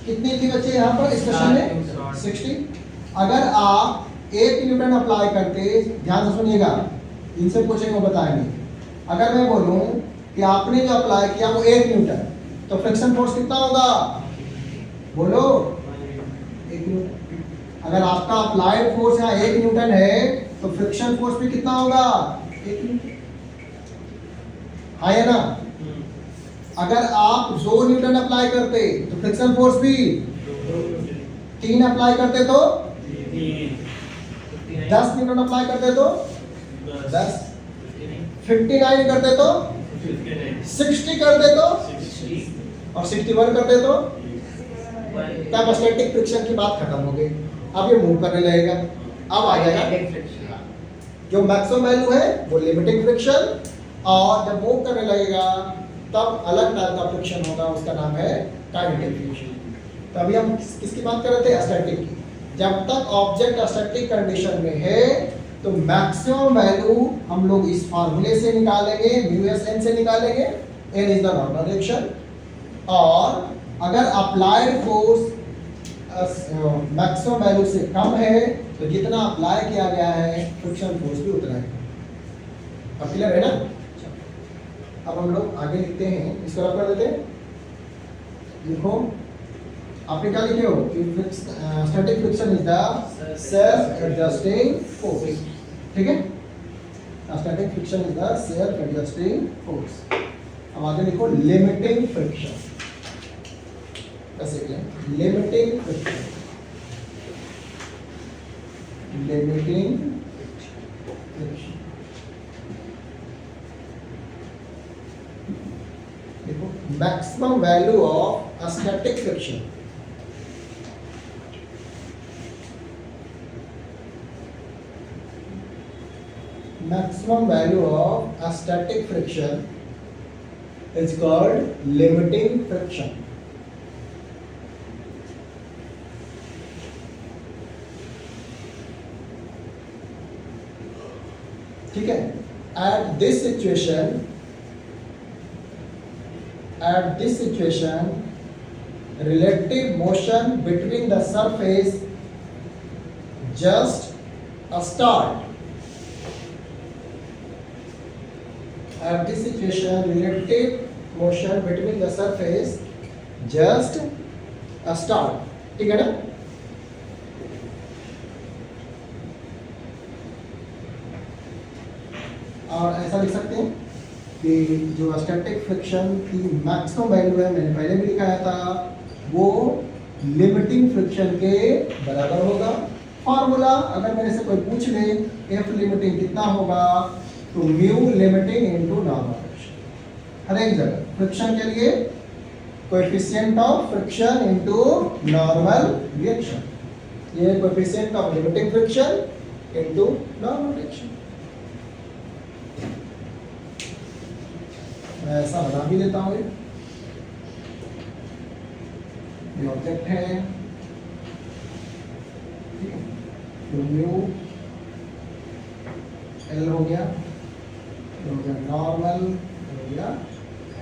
Speaker 1: कितनी थी बच्चे यहाँ पर इस क्वेश्चन में? 60। अगर आप 1 न्यूटन अप्लाई करते, ध्यान से सुनिएगा, इनसे पूछेंगे वो बताएंगे। अगर मैं बोलूं कि आपने जो अप्लाई किया वो 1 न्यूटन, तो फ्रिक्शन फोर्स कितना होगा? बोलो 1 न्यूटन। अगर आपका अप्लाइड फोर्स यहाँ 1 न्यूटन है तो फ्रिक्शन फोर्स भी कितना होगा? 1 न्यूटन, है ना? अगर आप 2 न्यूटन अप्लाई करते तो फ्रिक्शन फोर्स भी 3 अप्लाई करते तो 10 न्यूटन अप्लाई करते तो 10, 59 करते तो 60 करते तो और 61 करते तो तब स्टैटिक फ्रिक्शन की बात खत्म हो गई। अब ये मूव करने लगेगा, अब आ जाएगा
Speaker 3: Kinetic friction।
Speaker 1: जो मैक्सिमम वैल्यू है वो लिमिटिंग फ्रिक्शन, और जब मूव करने लगेगा तब अलग टाइप का फ्रिक्शन होगा, उसका नाम है काइनेटिक फ्रिक्शन। तो अभी हम किसकी बात कर रहे थे? स्टैटिक की। जब तक ऑब्जेक्ट स्टैटिक कंडीशन में है तो मैक्सिमम वैल्यू हम लोग इस फार्मूले से निकालेंगे, म्यू एस एन से निकालेंगे, N is the normal reaction. और अगर अप्लाइड फोर्स मैक्सिमम वैल्यू से कम है तो जितना अप्लाई किया गया है फ्रिक्शन फोर्स भी उतना है। अब क्लियर है ना? अब हम लोग आगे लिखते हैं, इसको रफ कर देते हैं। लिखो, आपने क्या लिखे हो कि static friction is the self adjusting force, ठीक है? Static friction is the self adjusting force. अब आगे लिखो लिमिटिंग फ्रिक्शन। कैसे लिखें? Limiting friction, limiting friction. देखो, maximum value of static friction, maximum value of a static friction is called limiting friction. ठीक है? At this situation, relative motion between the surface just a start. At this situation, relative motion between the surface just a start. ठीक है ना? और ऐसा लिख सकते हैं कि जो स्टैटिक फ्रिक्शन की मैक्सिमम वैल्यू है, मैंने पहले भी लिखाया था, वो लिमिटिंग फ्रिक्शन के बराबर होगा। फॉर्मूला अगर मेरे से कोई पूछ ले एफ लिमिटिंग कितना होगा, तो mu limiting into normal friction. हर एक जगह फ्रिक्शन के लिए coefficient of friction into normal reaction, ये coefficient of limiting friction into normal reaction. मैं ऐसा बना भी देता हूँ, ये ऑब्जेक्ट है, ठीक है, तो म्यू एल हो गया, नॉर्मल हो गया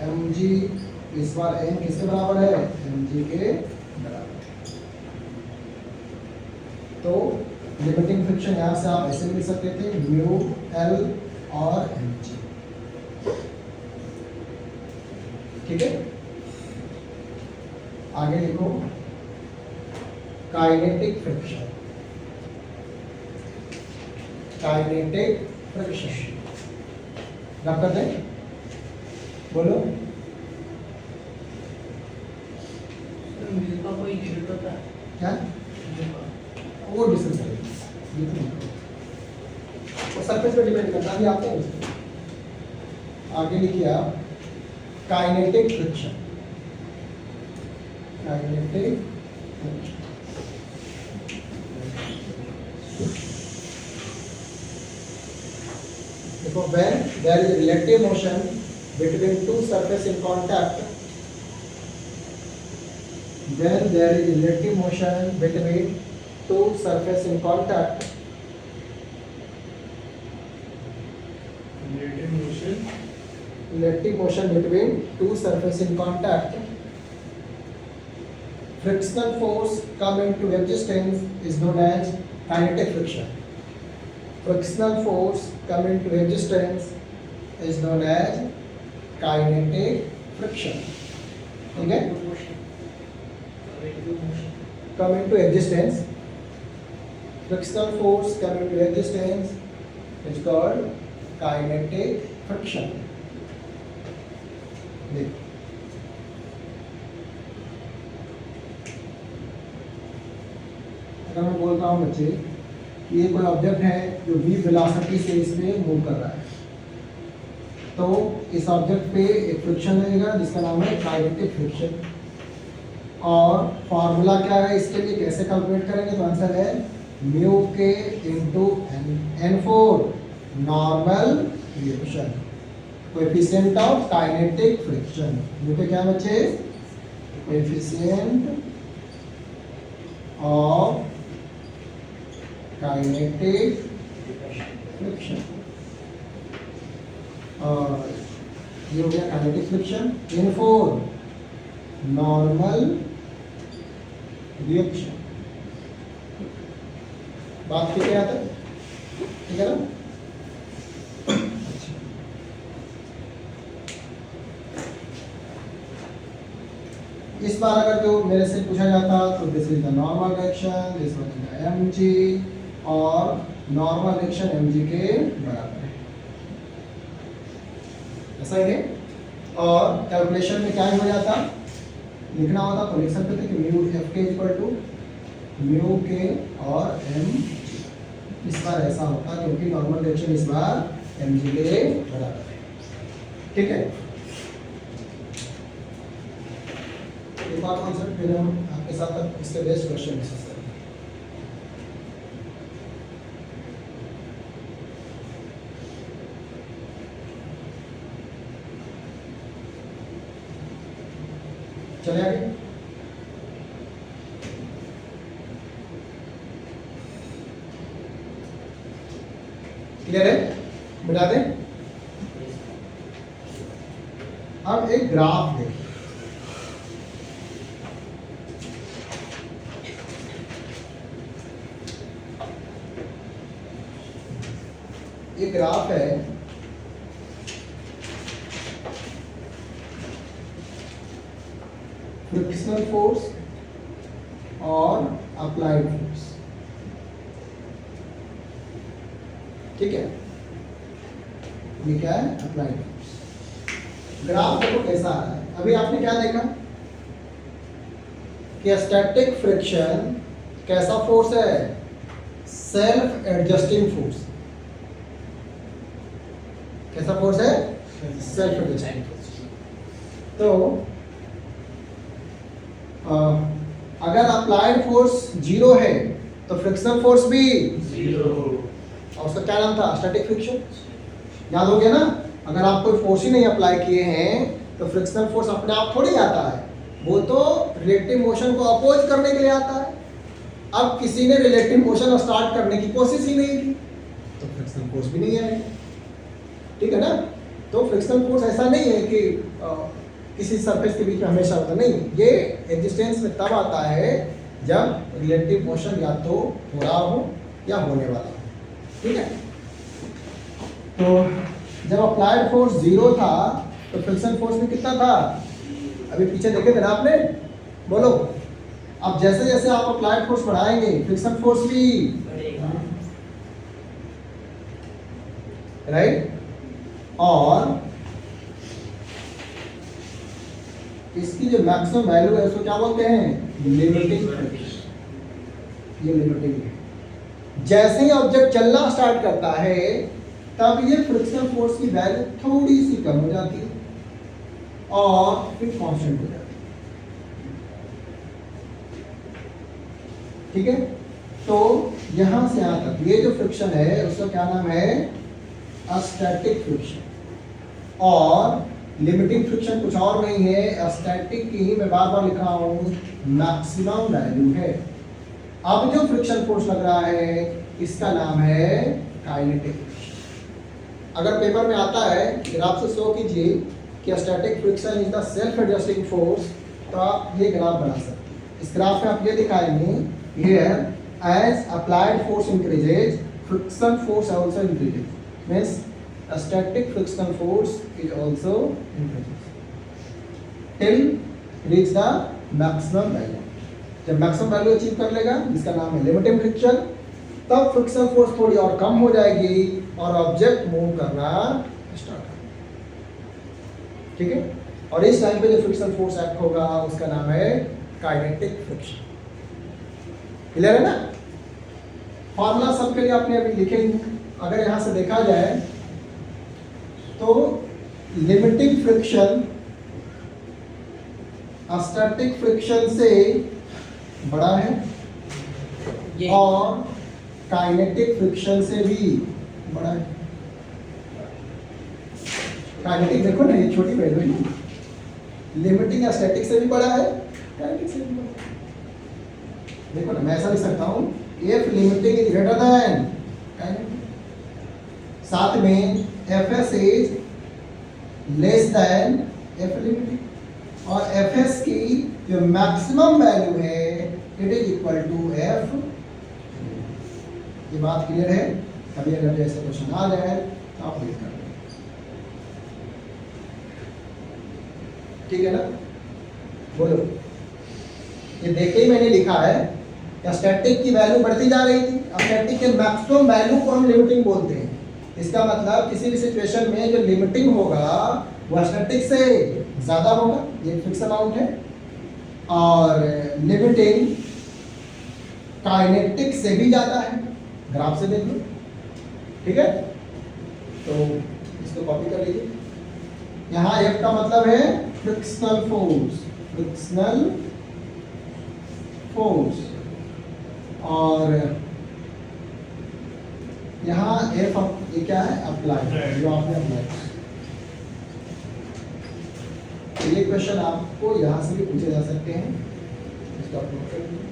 Speaker 1: एम जी। इस बार एन किसके बराबर है? एम जी के बराबर। तो लिमिटिंग फ्रिक्शन यहाँ से आप ऐसे भी लिख सकते थे, म्यू एल और एम जी, ठीक है? आगे लिखो काइनेटिक फ्रिक्शन, काइनेटिक फ्रिक्शन रख कर दें, बोलो।
Speaker 3: मिल्का कोई यूनिट होता है
Speaker 1: क्या? वो डिस्कस करेंगे, वो सरफेस पे डिपेंड करता है, अभी आते हैं उसको। आगे लिखिए आप काइनेटिक फ्रिक्शन, काइनेटिक फ्रिक्शन। देखो, when there is a relative motion between two surfaces in contact, when there is a relative motion between two surfaces in contact, relative motion between two surfaces in contact, frictional force come into existence is known as kinetic friction. Frictional force come into existence is known as kinetic friction. ठीक है? Come into existence, frictional force come into existence is called kinetic friction. देखो, अगर मैं बोलता हूँ बच्चे कि ये कोई ऑब्जेक्ट है जो v वेलोसिटी से इसमें मूव कर रहा है, तो इस ऑब्जेक्ट पे एक फ्रिक्शन लगेगा जिसका नाम है काइनेटिक फ्रिक्शन। और फॉर्मूला क्या है इसके लिए, कैसे कैलकुलेट करेंगे, तो आंसर है म्यू के into n4 normal reaction coefficient of kinetic friction. Mu के क्या बच्चे, कोएफिशिएंट ऑफ काइनेटिक फ्रिक्शन, और ये हो गया kinetic friction. n4 normal reaction. बात ठीक है यहाँ तक, ठीक है ना? इस बार अगर जो मेरे से पूछा जाता तो this is the normal reaction, this one is the mg, और नॉर्मल रिएक्शन mg के बराबर है, ऐसा ही है। और कैलकुलेशन में क्या हो जाता, लिखना होता तो लिख सकते थे कि म्यू एफ के इक्वल टू म्यू के और एम। इस बार ऐसा होता क्योंकि नॉर्मल रिएक्शन इस बार एम जी के बराबर है, ठीक है। एक बार कॉन्सेप्ट फिर हम आपके साथ इसके बेस्ट क्वेश्चन डिस्कस करेंगे। चले आगे। क्लियर है, मिटा दें। अब एक ग्राफ देखिए, ये ग्राफ है फ्रिक्शनल फोर्स और अप्लाइड फोर्स, ठीक है। ये क्या है, अप्लाइड फोर्स। ग्राफ देखो कैसा आ रहा है। अभी आपने क्या देखा कि स्टैटिक फ्रिक्शन कैसा फोर्स है, सेल्फ एडजस्टिंग फोर्स। कैसा फोर्स है, सेल्फ एडजस्टिंग फोर्स। तो अगर अप्लाइड फोर्स जीरो है तो फ्रिक्शनल फोर्स भी
Speaker 2: जीरो,
Speaker 1: और उसका क्या नाम था, स्टैटिक फ्रिक्शन। याद हो गया ना, अगर आप कोई फोर्स ही नहीं अप्लाई किए हैं तो फ्रिक्शनल फोर्स अपने आप थोड़ी आता है, वो तो रिलेटिव मोशन को अपोज करने के लिए आता है। अब किसी ने रिलेटिव मोशन स्टार्ट करने की कोशिश ही नहीं की तो फ्रिक्शनल फोर्स भी नहीं आएगा, ठीक है ना। तो फ्रिक्शनल फोर्स ऐसा नहीं है कि किसी सरफेस के बीच में हमेशा होता नहीं, ये एग्जिस्टेंस में तब आता है जब रिलेटिव मोशन या तो हो रहा हो या होने वाला हो, ठीक है। तो जब अप्लाइड फोर्स जीरो था तो फ्रिक्शन फोर्स भी कितना था, अभी पीछे देखे थे ना आपने, बोलो। अब जैसे जैसे आप अप्लाइड फोर्स बढ़ाएंगे फ्रिक्शन फोर्स भी, राइट। और इसकी जो मैक्सिमम वैल्यू है उसको क्या बोलते हैं, लिमिटिंग फ्रिक्शन। ये लिमिटिंग है। जैसे ही ऑब्जेक्ट चलना स्टार्ट करता है तब ये फ्रिक्शन फोर्स की वैल्यू थोड़ी सी कम हो जाती है और फिर कांस्टेंट हो जाती है, ठीक है। तो यहां से यहां तक ये जो फ्रिक्शन है उसका क्या नाम है, स्टैटिक फ्रिक्शन। और लिमिटिंग फ्रिक्शन कुछ और नहीं है, स्टैटिक की ही मैं बार बार लिख रहा हूं मैक्सिमम वैल्यू है। अब जो फ्रिक्शन फोर्स लग रहा है इसका नाम है काइनेटिक फ्रिक्शन। अगर पेपर में आता है ग्राफ से शो कीजिए कि static friction is the self adjusting force, तो आप ये ग्राफ बना सकते हैं। इस ग्राफ में आप ये दिखाएंगे, here as applied force increases friction force also increases, means static frictional force is also increases till reach the maximum value। जब मैक्सिमम वैल्यू अचीव कर लेगा जिसका नाम है लिमिटिंग फ्रिक्शन, तब फ्रिक्शन फोर्स थोड़ी और कम हो जाएगी और ऑब्जेक्ट मूव करना स्टार्ट होगा, ठीक है। और इस टाइम पे जो फ्रिक्शन फोर्स एक्ट होगा उसका नाम है काइनेटिक फ्रिक्शन। क्लियर है ना। फॉर्मूला सबके लिए आपने अभी लिखे ही हैं। अगर यहाँ से देखा जाए तो लिमिटिंग फ्रिक्शन स्टैटिक फ्रिक्शन से बड़ा है
Speaker 3: ये
Speaker 1: और काइनेटिक फ्रिक्शन से भी बड़ा है। काइनेटिक देखो ना, ये छोटी वैल्यू है ना, लिमिटिंग स्टैटिक से भी बड़ा है, काइनेटिक से भी बड़ा है। देखो ना, मैं ऐसा लिख सकता हूँ if limiting is greater than kinetic, साथ में FS is less than F limiting, और एफएस की जो मैक्सिमम वैल्यू है it is equal to F. ये बात क्लियर है? कभी अगर ऐसा क्वेश्चन आ जाए तो आप लिख कर लें, ठीक है ना? बोलो, ये देख के ही मैंने लिखा है कि स्टैटिक की वैल्यू बढ़ती जा रही थी। स्टैटिक के मैक्सिमम वैल्यू को हम लिमिटिंग बोलते हैं। इसका मतलब किसी भी सिचुएशन में जो लिमिटिंग होगा वो स्टैटिक से ज्यादा होगा, ये फिक्स अमाउंट है, और लिमिटिंग काइनेटिक से भी ज्यादा है। ग्राफ से देख लो, ठीक है? तो इसको कॉपी कर लीजिए। यहाँ F का मतलब है फ्रिक्शनल फोर्स, फ्रिक्शनल फोर्स, और यहाँ F ये क्या है? अप्लाई, जो आपने अप्लाई। ये क्वेश्चन आपको यहाँ से भी पूछे जा सकते हैं, इसको आप नोट कर लीजिए।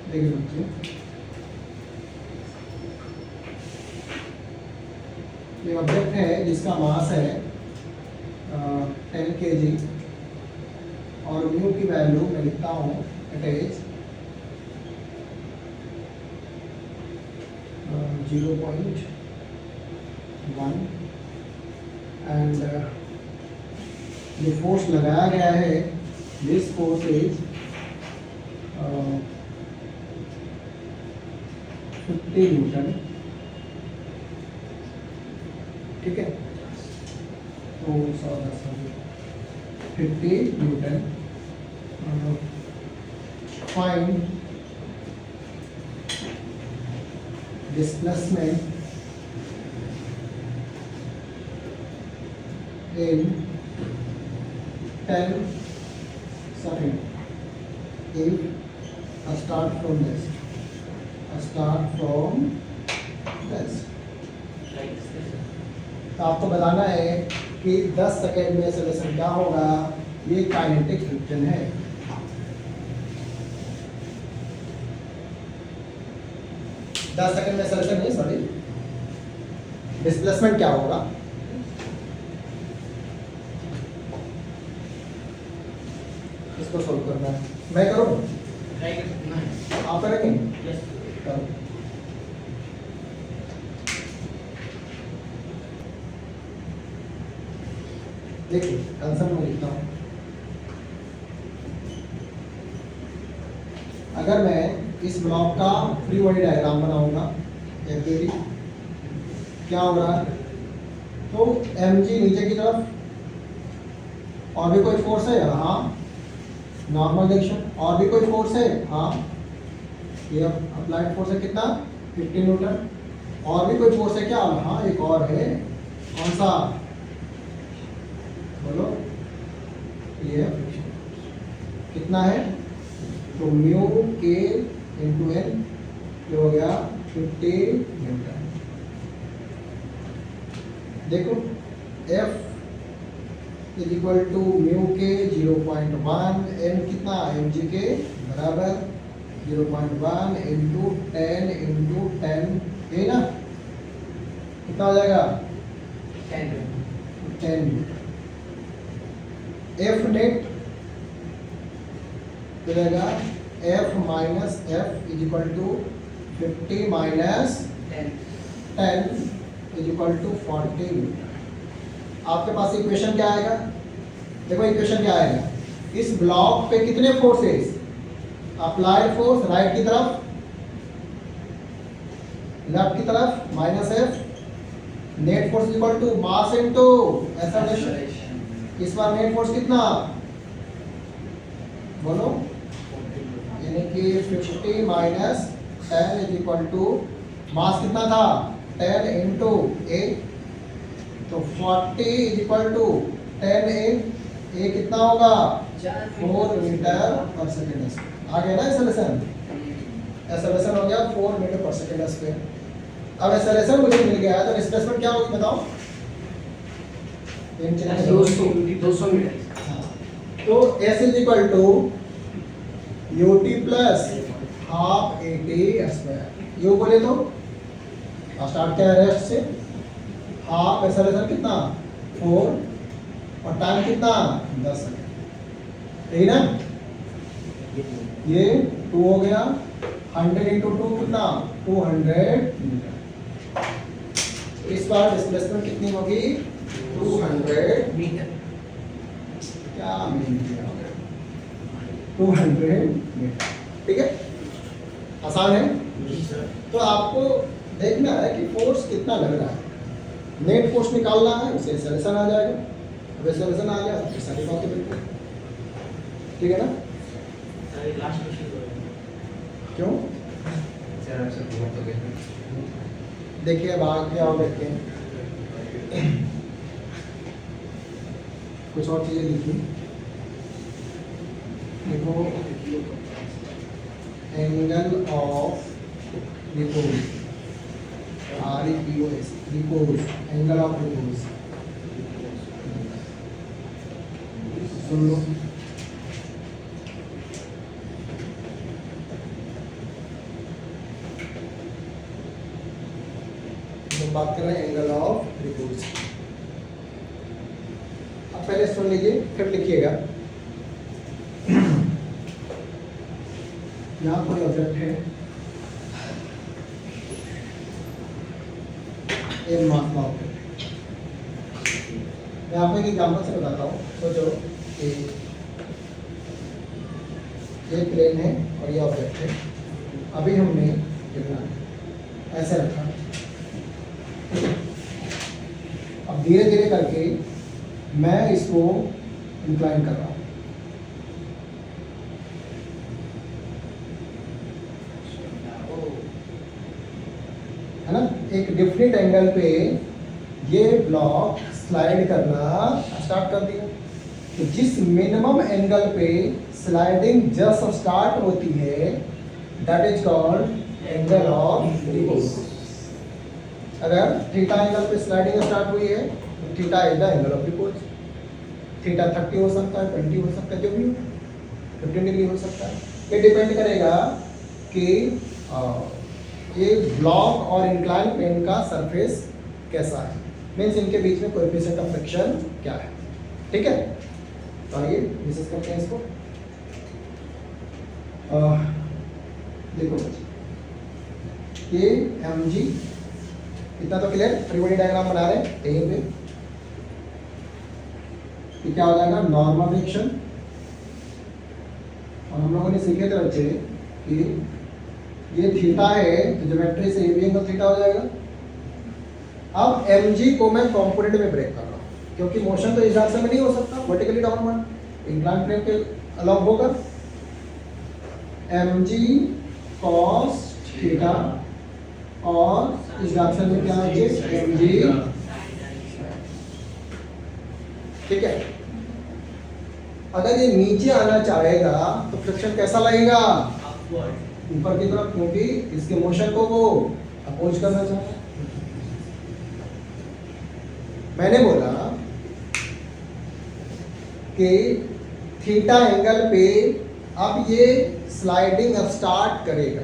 Speaker 1: देखिए बच्चे, ये ऑब्जेक्ट है जिसका मास है 10 kg, और म्यू की वैल्यू मैं लिखता हूँ इट इज 0.1, एंड जो फोर्स लगाया गया है दिस फोर्स इज 50 न्यूटन, ठीक है? तो 50 Newton. Find displacement in 10 seconds. If start from this. तो आपको बताना है कि 10 सेकेंड में एक्सेलरेशन क्या होगा। ये काइनेटिक फ्रिक्शन है। दस सेकेंड में एक्सेलरेशन नहीं, सॉरी, डिस्प्लेसमेंट क्या होगा। इसको सोल्व करना है, मैं करूँ?
Speaker 3: ट्राई कर सकना है।
Speaker 1: आप करेंगे?
Speaker 3: यस।
Speaker 1: करो। देखिए आंसर में लिखता हूँ। अगर मैं इस ब्लॉक का फ्री बॉडी डायग्राम बनाऊंगा, एक्टिविटी क्या हो रहा है, तो mg नीचे की तरफ, और भी कोई फोर्स है? हाँ, नॉर्मल डायरेक्शन। और भी कोई फोर्स है? हाँ, ये अप्लाइड फोर्स है कितना? 50 न्यूटन। और भी कोई फोर्स है क्या? हाँ, एक और है। कौन सा? बोलो। ये फ्रिक्शन कितना है? तो म्यू के इंटू एन, ये हो गया 50 न्यूटन। देखो F is equal to mu के 0.1, एन कितना? mg के बराबर 0.1 इंटू 10 इंटू 10, है ना? कितना हो जाएगा? 10। F नेट हो जाएगा F minus F is equal to 50 minus
Speaker 3: 10
Speaker 1: 10 is equal to 40 newton. आपके पास इक्वेशन क्या आएगा? देखो इक्वेशन क्या आएगा, इस ब्लॉक पे कितने फोर्सेस, अप्लाइड फोर्स राइट की तरफ, लेफ्ट की तरफ minus F, net force equal to mass into acceleration. इस बार नेट फोर्स कितना बोलो, यानी कि 50 minus 10 is equal to mass कितना था 10 इंटू ए, तो 40 इज इक्वल टू 10 ए कितना होगा 4 मीटर पर सेकेंड स्क्वायर। आ गया ना एक्सेलरेशन, एक्सेलरेशन हो गया 4 मीटर पर सेकेंड स्क्वायर। अब एक्सेलरेशन मुझे मिल गया है तो डिस्प्लेसमेंट क्या होगी बताओ?
Speaker 3: 200 मीटर।
Speaker 1: तो S is equal to ut plus half AT square. U बोले तो स्टार्ट क्या है रेस्ट से, हाफ एक्सेलरेशन कितना 4 और टाइम कितना 10 सेकंड, यही ना? ये 2 हो गया, 100 इंटू 2 कितना 200 मीटर। इस बार डिस्प्लेसमेंट कितनी होगी 200
Speaker 3: मीटर।
Speaker 1: क्या मीटर 200 मीटर। ठीक है, आसान है। तो आपको देखना है कि फोर्स कितना लग रहा है, नेट फोर्स निकालना है, उसे एक्सेलरेशन आ जाएगा। अब एक्सेलरेशन आ गया तो सारी बातें बिल्कुल ठीक है ना?
Speaker 2: लास्ट क्वेश्चन
Speaker 1: क्यों?
Speaker 4: सर आपसे बहुत हो गया।
Speaker 1: देखिए अब आगे आओ, देखते हैं कुछ और चीजें लिखी। देखो angle of repose, REPOS, repose, angle of repose. सुन लो, तो बात कर रहे हैं एंगल ऑफ रिपोज। अब पहले सुन लीजिए फिर लिखिएगा। यहाँ कोई ऑब्जेक्ट है, एक मास ऑब्जेक्ट। मैं आपको एक एग्जाम्पल से बताता हूँ। सोचो कि ये प्लेन है और ये ऑब्जेक्ट है, अभी हमने कितना ऐसे रखा, अब धीरे धीरे करके मैं इसको इंक्लाइन कर रहा हूँ, है ना? एक डिफरेंट एंगल पे ये ब्लॉक स्लाइड करना स्टार्ट कर दिया। तो जिस मिनिमम एंगल पे स्लाइडिंग जस्ट स्टार्ट होती है that is called angle of repose. अगर थीटा एंगल पे स्लाइडिंग स्टार्ट हुई है तो theta is the angle of repose. Theta 30 हो सकता है, 20 हो सकता है, जो भी हो, 15 डिग्री हो सकता है। ये डिपेंड करेगा कि ये ब्लॉक और इंक्लाइन प्लेन का सरफेस कैसा है, मीन्स इनके बीच में कोएफिशिएंट ऑफ फ्रिक्शन क्या है। ठीक है, तो आइए डिस्कस करते हैं इसको। देखो ये mg इतना तो क्लियर, फ्री बॉडी डायग्राम बना रहे हैं यहीं पे। ये क्या हो जाएगा नॉर्मल फ्रिक्शन, और हम लोगों ने सीखे थे बच्चे कि ये थीटा है तो ज्योमेट्री से ये भी एंगल थीटा हो जाएगा। अब mg को मैं कंपोनेंट में ब्रेक कर रहा हूँ क्योंकि मोशन तो इस डायरेक्शन में नहीं हो सकता, वर्टिकली डाउनवर्ड, इंक्लाइन प्लेन के अलग होकर mg cos थीटा और इस डायरेक्शन में क्या है mg। ठीक है, अगर ये नीचे आना चाहेगा तो फ्रिक्शन कैसा लगेगा ऊपर की तरफ, क्योंकि इसके मोशन को वो अपोज करना चाहता है। मैंने बोला कि थीटा एंगल पे अब ये स्लाइडिंग स्टार्ट करेगा,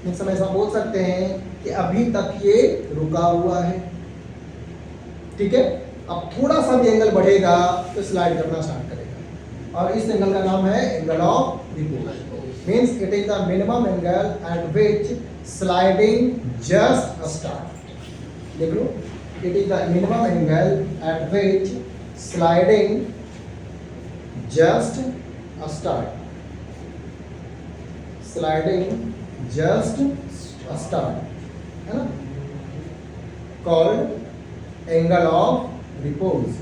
Speaker 1: मीन्स हम ऐसा बोल सकते हैं कि अभी तक ये रुका हुआ है। ठीक है, अब थोड़ा सा भी एंगल बढ़ेगा तो स्लाइड करना स्टार्ट करेगा, और इस एंगल का नाम है angle of repose. Means it is the minimum angle eight which sliding just a start. देख लो, it is the minimum angle at which sliding just a start. Sliding just a start, है ना? Called angle of repose.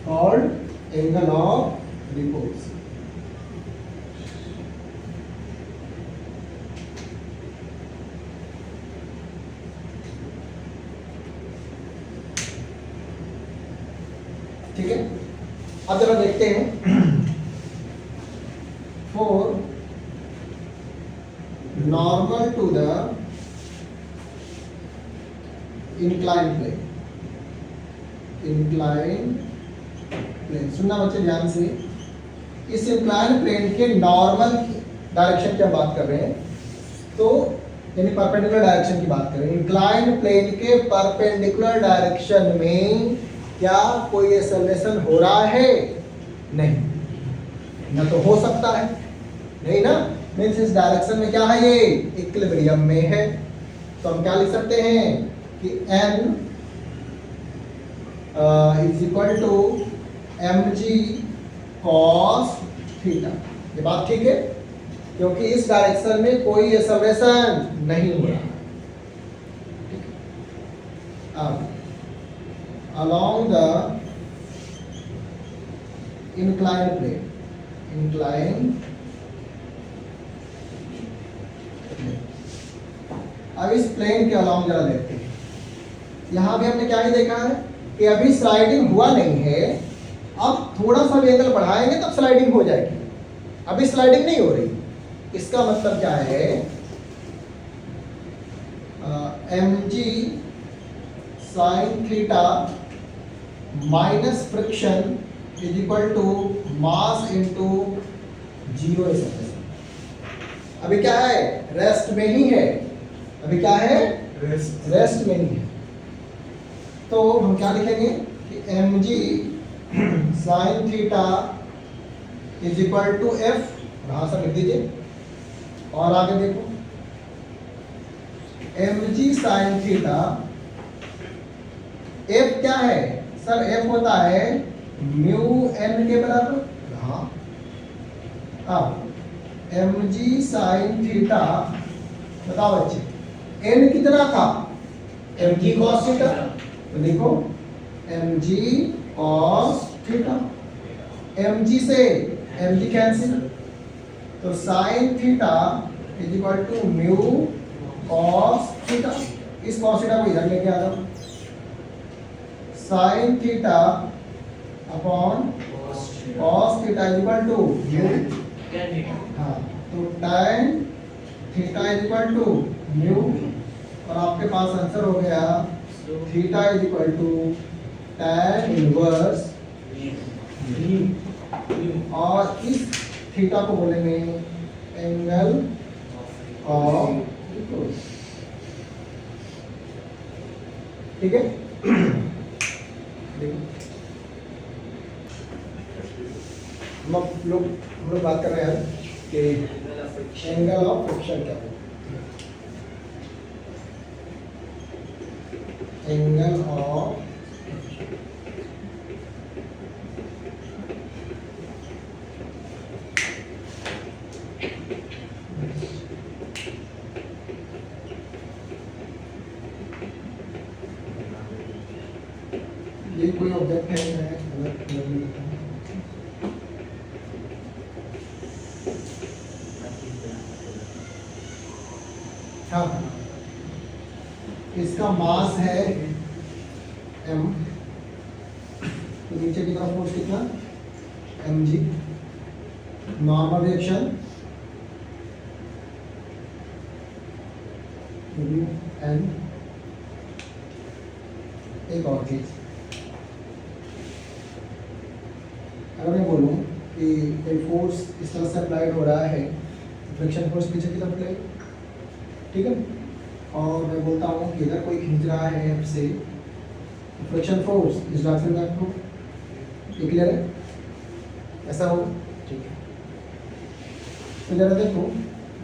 Speaker 1: Called angle of repose. ठीक है, अब जरा देखते हैं for normal to the incline plane. Incline plane, सुनना बच्चे ध्यान से. इस इंक्लाइन प्लेन के नॉर्मल डायरेक्शन की हम बात कर रहे हैं, तो यानी परपेंडिकुलर डायरेक्शन की बात कर रहे हैं. इंक्लाइन प्लेन के परपेंडिकुलर डायरेक्शन में क्या कोई एक्सेलरेशन हो रहा है? नहीं. ना तो हो सकता है, नहीं ना. मीन्स इस डायरेक्शन में क्या है, ये इक्विलिब्रियम में है. तो हम क्या लिख सकते हैं कि n is equal to mg cos theta. ये बात ठीक है, क्योंकि इस डायरेक्शन में कोई एक्सेलरेशन नहीं हो रहा. अब along the inclined plane, अब इस प्लेन के अलॉन्ग जरा देखते हैं. यहां भी हमने क्या ही देखा है कि अभी स्लाइडिंग हुआ नहीं है. अब थोड़ा सा भी एंगल बढ़ाएंगे तब स्लाइडिंग हो जाएगी. अभी स्लाइडिंग नहीं हो रही. इसका मतलब क्या है, mg sin theta minus friction is equal to mass into zero acceleration. अभी क्या है, रेस्ट में ही है. अभी क्या है, रेस्ट में ही है. तो हम क्या लिखेंगे कि mg sin theta is equal to F. यहां से लिख दीजिए और आगे देखो, mg sin थीटा. एफ क्या है सर? एफ होता है म्यू एन के बराबर. हाँ, अब mg sin थीटा, बताओ बच्चे, एन कितना था? mg cos theta. तो देखो mg cos थीटा, mg से mg कैंसिल, तो sin theta is equal to mu cos theta. इस cos थीटा को इधर लेके आ जाओ. sin theta upon cos theta is equal to mu. हाँ, तो tan theta is equal to mu, और आपके पास आंसर हो गया theta is equal to tan inverse v. और इस थीटा को बोलेंगे एंगल ऑफ रिपोज. ठीक है, हम लोग बात कर रहे हैं कि एंगल ऑफ फ्रिक्शन क्या है. एंगल ऑफ ये कोई ऑब्जेक्ट है, मैं अलग नहीं लिखता हूं. हाँ, इसका मास है m. तो नीचे की तरफ फोर्स कितना, mg. Normal reaction n. एक और चीज, अगर मैं बोलूं कि कोई फोर्स इस तरह से अप्लाइड हो रहा है, फ्रिक्शन फोर्स पीछे की तरफ लगेगा. ठीक है, और मैं बोलता हूँ कि इधर कोई खींच रहा है एफ से, फ्रिक्शन फोर्स इस डायरेक्शन में आपको. ये क्लियर है? ऐसा हो, ठीक है. तो जरा देखो,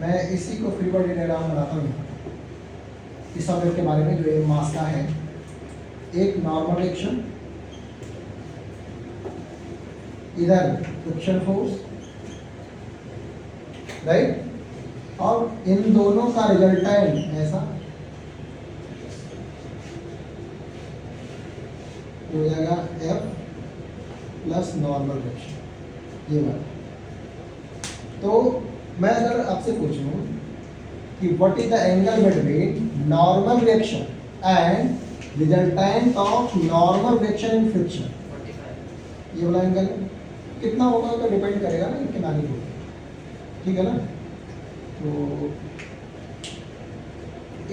Speaker 1: मैं इसी को फ्री बॉडी डायग्राम बनाता हूँ. इस सब्जेक्ट के बारे में जो ये मास का है, एक नॉर्मल रिएक्शन, इधर फ्रिक्शन फोर्स, राइट, और इन दोनों का रिजल्टेंट ऐसा हो जाएगा F प्लस नॉर्मल रिएक्शन, ये वाला। तो मैं अगर आपसे पूछूं कि what is the angle between normal reaction and resultant of normal reaction in friction,
Speaker 3: 45
Speaker 1: ये वाला एंगल कितना होगा तो डिपेंड करेगा ना इनके नानी को, ठीक है ना। तो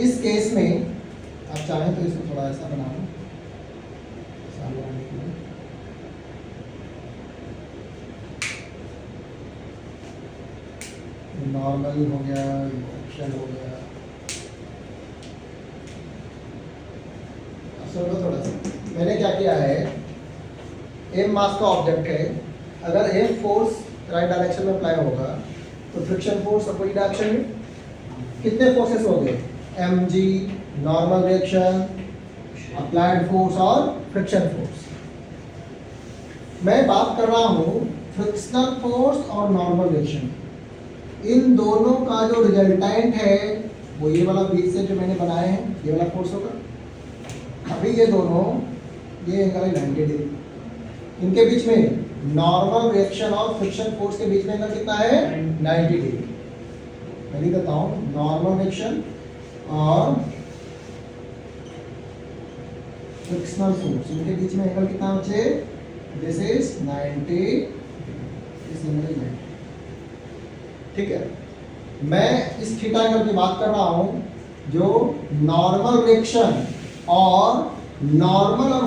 Speaker 1: इस केस में आप चाहें तो इसको थोड़ा ऐसा बना लो, सामने आने के लिए। नॉर्मल हो गया, रिएक्शन हो गया। अब सुनो थोड़ा सा, मैंने क्या किया है, एम मास का ऑब्जेक्ट है, अगर एम फोर्स राइट डायरेक्शन में अप्लाई होगा तो फ्रिक्शन फोर्स अपोजिट डायरेक्शन में कितने फोर्सेस हो गए, M G, normal reaction, applied force और फ्रिक्शन फोर्स। मैं बात कर रहा हूँ फ्रिक्शनल फोर्स और नॉर्मल रिएक्शन, इन दोनों का जो रिजल्टेंट है वो ये वाला बीच से जो मैंने बनाए हैं, ये वाला फोर्स होगा। अभी ये दोनों, ये एंगल है 90 डिग्री, इनके बीच में नॉर्मल रिएक्शन और फ्रिक्शन फोर्स के बीच में एंगल कितना है, 90 डिग्री। मैं लिख देता हूँ, नॉर्मल रिएक्शन और फ्रिक्शनल फोर्स, इनके बीच में एंगल कितना बचे, दिस इज 90, दिस एंगल 90, ठीक है। मैं इस थीटा एंगल की बात कर रहा हूं जो नॉर्मल रिएक्शन और नॉर्मल और